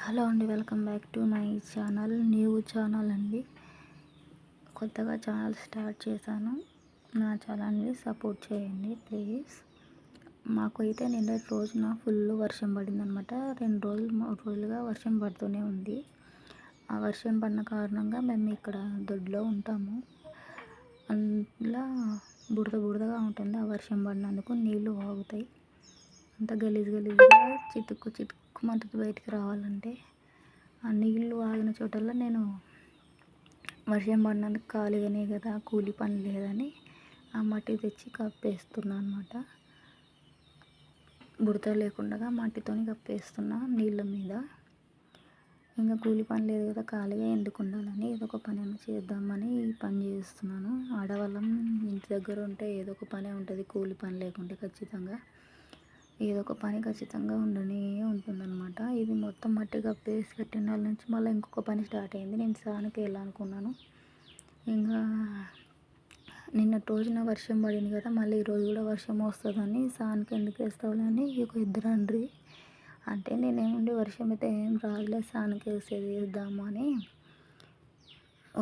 Hello అండి, welcome back to my channel. New channel అండి. కొత్తగా ఛానల్ స్టార్ట్ చేశాను. నా ఛానల్ని సపోర్ట్ చేయండి ప్లీజ్. మాకు అయితే నిన్నటి రోజున ఫుల్ వర్షం పడిందనమాట. 3 రోజులుగా వర్షం పడుతూనే ఉంది. ఆ వర్షం పడిన కారణంగా మేము ఇక్కడ దొడ్లో ఉంటాము. అందులో బురదగా ఉంటుంది. ఆ వర్షం పడినందుకు నీళ్లు వాగుతాయి. అంత గలీజ్గా చితుక్కుమంటుంది బయటికి రావాలంటే. ఆ నీళ్ళు ఆగిన చోటల్లో నేను వర్షం పడినందుకు ఖాళీగానే కదా, కూలి పని లేదని ఆ మట్టి తెచ్చి కప్పేస్తున్నా అనమాట. బుడత లేకుండా మట్టితోని కప్పేస్తున్నా నీళ్ళ మీద. ఇంకా కూలి పని లేదు కదా, ఖాళీగా ఎందుకు ఉండాలని ఏదో ఒక పని చేద్దామని ఈ పని చేస్తున్నాను. ఆడవాళ్ళం ఇంటి దగ్గర ఉంటే ఏదో ఒక పని ఉంటుంది. కూలి పని లేకుంటే ఖచ్చితంగా ఏదో ఒక పని ఖచ్చితంగా ఉండనే ఉంటుందన్నమాట. ఇది మొత్తం మట్టి కప్పేసి పెట్టిన వాళ్ళ నుంచి మళ్ళీ ఇంకొక పని స్టార్ట్ అయింది. నేను స్నానానికి వెళ్ళాలనుకున్నాను. ఇంకా నిన్నటి రోజున వర్షం పడింది కదా, మళ్ళీ ఈరోజు కూడా వర్షం వస్తుందని స్నానానికి ఎందుకు వేస్తావులని ఇద్దరు అండ్రి. అంటే నేనేముండి వర్షం అయితే ఏం రాదులే, స్నానానికి వేద్దాము అని.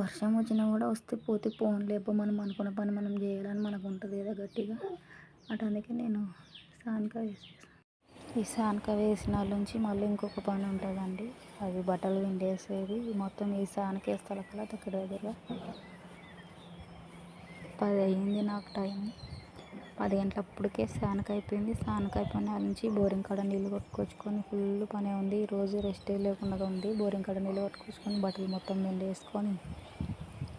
వర్షం వచ్చినా కూడా వస్తే పోతే పోన్లేపో, మనం అనుకున్న పని మనం చేయాలని మనకు ఉంటుంది కదా గట్టిగా. అందుకే నేను సానక వేసేసాను. ఈ సానక వేసిన వాళ్ళ నుంచి మళ్ళీ ఇంకొక పని ఉంటుందండి. అవి బట్టలు విండేసేది. మొత్తం ఈ సానక వేస్తాల కల్లా దగ్గర 10 అయింది నాకు టైం. 10 గంటలప్పటికే సానక అయిపోయింది. సానక అయిపోయిన వాళ్ళ నుంచి బోరింగ్ కాడ నీళ్ళు కొట్టుకొచ్చుకొని ఫుల్ పనే ఉంది. ఈరోజు రెస్టే లేకుండా ఉంది. బోరింగ్ కాడ నీళ్ళు కొట్టుకొచ్చుకొని బట్టలు మొత్తం విండేసుకొని,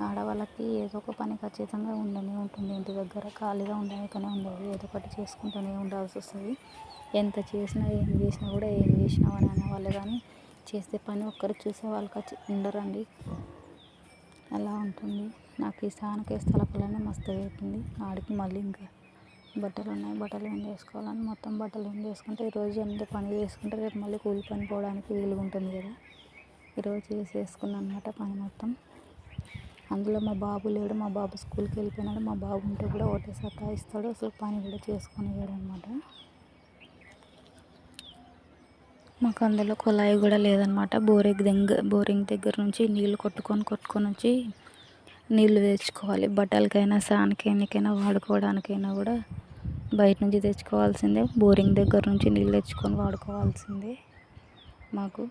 ఆడవాళ్ళకి ఏదో ఒక పని ఖచ్చితంగా ఉండనే ఉంటుంది. ఇంటి దగ్గర ఖాళీగా ఉండనికనే ఉండదు. ఏదో ఒకటి చేసుకుంటూనే ఉండాల్సి వస్తుంది. ఎంత చేసినా ఏం చేసినా కూడా ఏం చేసినావు అని అనేవాళ్ళు, కానీ చేసే పని ఒక్కరు చూసే వాళ్ళు ఉండరండి. అలా ఉంటుంది. నాకు ఈ సానక స్థలపలనే మస్తు అవుతుంది. ఆడికి మళ్ళీ ఇంకా బట్టలు ఉన్నాయి, బట్టలు వేసుకోవాలని మొత్తం బట్టలు వేసుకుంటే ఈరోజు ఎంత పని చేసుకుంటే రేపు మళ్ళీ కూలి పని పోవడానికి వీలుగా ఉంటుంది కదా. ఈరోజు చేసేసుకున్నాను అనమాట పని మొత్తం. అందులో మా బాబు లేడు. మా బాబు స్కూల్కి వెళ్ళిపోయినాడు. మా బాబు ఉంటే కూడా ఒకటే సతాయిస్తాడు. అసలు పని కూడా చేసుకునేవాడు అనమాట. మాకు అందులో కుళాయి కూడా లేదనమాట. బోరింగ్ దగ్గర నుంచి నీళ్ళు కొట్టుకొని వచ్చి నీళ్ళు తెచ్చుకోవాలి. బట్టలకైనా స్నానానికైనా వాడుకోవడానికైనా కూడా బయట నుంచి తెచ్చుకోవాల్సిందే. బోరింగ్ దగ్గర నుంచి నీళ్ళు తెచ్చుకొని వాడుకోవాల్సిందే. మాకు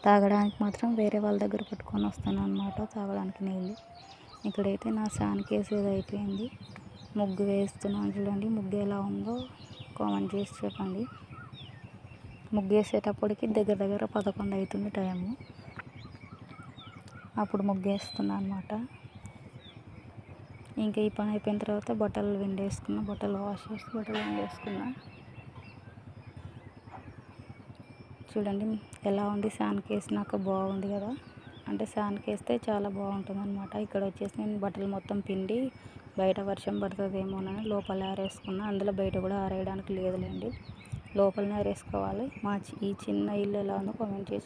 తాగడానికి మాత్రం వేరే వాళ్ళ దగ్గర పట్టుకొని వస్తాను అనమాట, తాగడానికి నీళ్ళు. ఇక్కడైతే నా స్నానానికి వేసేది అయిపోయింది. ముగ్గు వేస్తున్నాను చూడండి. ముగ్గు ఎలా ఉందో కామెంట్ చేసి చెప్పండి. ముగ్గు వేసేటప్పటికి దగ్గర 11 అవుతుంది టైము. అప్పుడు ముగ్గు వేస్తున్నాను అనమాట. ఇంకా ఈ పని అయిపోయిన తర్వాత బట్టలు విండేసుకున్నా, బట్టలు వాష్ చేసి బట్టలు విండేసుకున్నా. చూడండి ఎలా ఉంది. సానక వేసినాక బాగుంది కదా. అంటే సానక వేస్తే చాలా బాగుంటుంది అనమాట. ఇక్కడ వచ్చేసి నేను బట్టలు మొత్తం పిండి బయట వర్షం పడుతుందేమోనని లోపల ఆరేసుకున్నా. అందులో బయట కూడా ఆరేయడానికి లేదులేండి, లోపలనే ఆరేసుకోవాలి. ఈ చిన్న ఇల్లు ఎలా ఉందో కామెంట్ చేసి